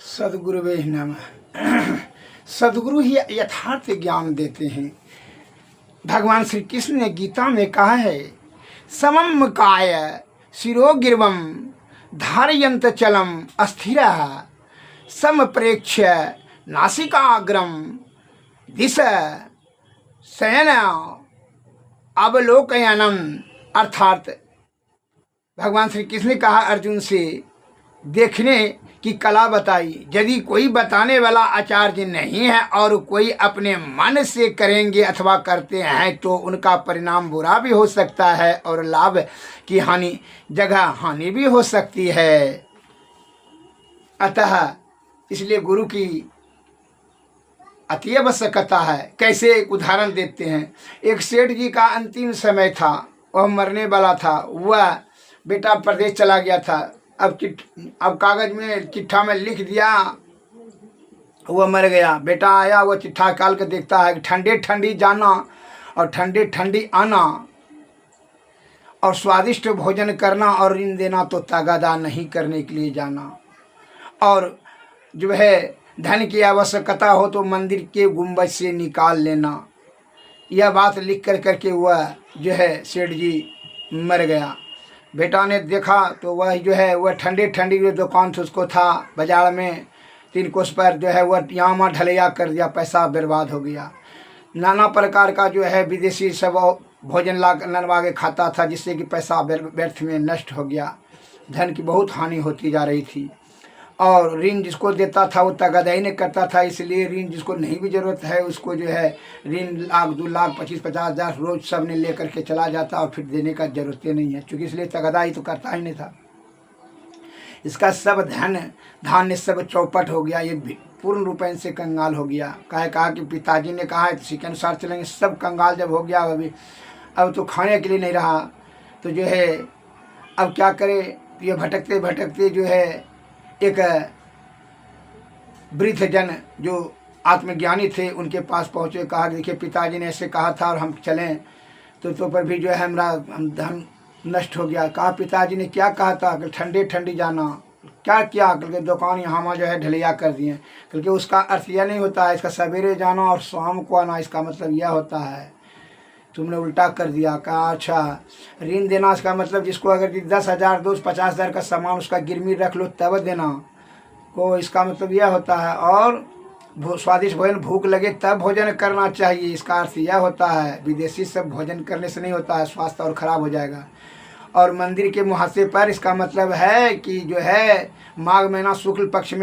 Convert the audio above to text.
सदगुरुवे नमः। सदगुरु ही यथार्थ ज्ञान देते हैं। भगवान श्री कृष्ण ने गीता में कहा है, समम काय शिरो गिरवम धारयंत चलम अस्थिर सम प्रेक्ष्य नासिकाग्रम दिश शयन अवलोकयनम। अर्थात भगवान श्री कृष्ण ने कहा अर्जुन से, देखने की कला बताई। यदि कोई बताने वाला आचार्य नहीं है और कोई अपने मन से करेंगे अथवा करते हैं तो उनका परिणाम बुरा भी हो सकता है और लाभ की हानि जगह हानि भी हो सकती है। अतः इसलिए गुरु की अति आवश्यकता है। कैसे एक उदाहरण देते हैं। एक सेठ जी का अंतिम समय था, वह मरने वाला था। वह बेटा प्रदेश चला गया था। अब कागज में चिट्ठा में लिख दिया, वह मर गया। बेटा आया, वह चिट्ठा निकाल के देखता है कि ठंडे ठंडी जाना और ठंडे ठंडी आना और स्वादिष्ट भोजन करना और ऋण देना तो तगादा नहीं करने के लिए जाना, और जो है धन की आवश्यकता हो तो मंदिर के गुंबद से निकाल लेना। यह बात लिख कर करके वह जो है सेठ जी मर गया। बेटा ने देखा तो वह जो है वह ठंडी ठंडी जो दुकान से उसको था बाजार में 3 कोस पर जो है वह यामा ढलैया कर दिया, पैसा बर्बाद हो गया। नाना प्रकार का जो है विदेशी सब भोजन ला ननवा के खाता था, जिससे कि पैसा व्यर्थ में नष्ट हो गया। धन की बहुत हानि होती जा रही थी और ऋण जिसको देता था वो तगादाई नहीं करता था। इसलिए ऋण जिसको नहीं भी ज़रूरत है उसको जो है ऋण 1 लाख 2 लाख 25-50 हज़ार रोज़ सब ने ले करके चला जाता और फिर देने का ज़रूरत ही नहीं है, क्योंकि इसलिए तगादाई तो करता ही नहीं था। इसका सब धन धान्य सब चौपट हो गया। ये पूर्ण रूपेण से कंगाल हो गया। कहा कि पिताजी ने कहा है तो इसी के अनुसार चलेंगे। सब कंगाल जब हो गया, अब तो खाने के लिए नहीं रहा तो जो है अब क्या करे। ये भटकते भटकते जो है एक वृद्ध जन जो आत्मज्ञानी थे उनके पास पहुँचे। कहा देखिए पिताजी ने ऐसे कहा था और हम चलें तो पर भी जो है हम धन नष्ट हो गया। कहा पिताजी ने क्या कहा था कि ठंडे ठंडी जाना, क्या किया कल के दुकान यहाँ जो है ढलैया कर दिए। कल के उसका अर्थ यह नहीं होता है इसका सवेरे जाना और शाम को आना, इसका मतलब यह होता है तुमने उल्टा कर दिया। कहा अच्छा ऋण देना इसका मतलब जिसको अगर 10,000 दो 50,000 का सामान उसका गिरवी रख लो तब देना को, इसका मतलब यह होता है। और स्वादिष्ट भोजन भूख लगे तब भोजन करना चाहिए, इसका अर्थ यह होता है। विदेशी सब भोजन करने से नहीं होता है, स्वास्थ्य और ख़राब हो जाएगा। और मंदिर के मुहासे पर इसका मतलब है कि जो है माघ महीना शुक्ल पक्ष में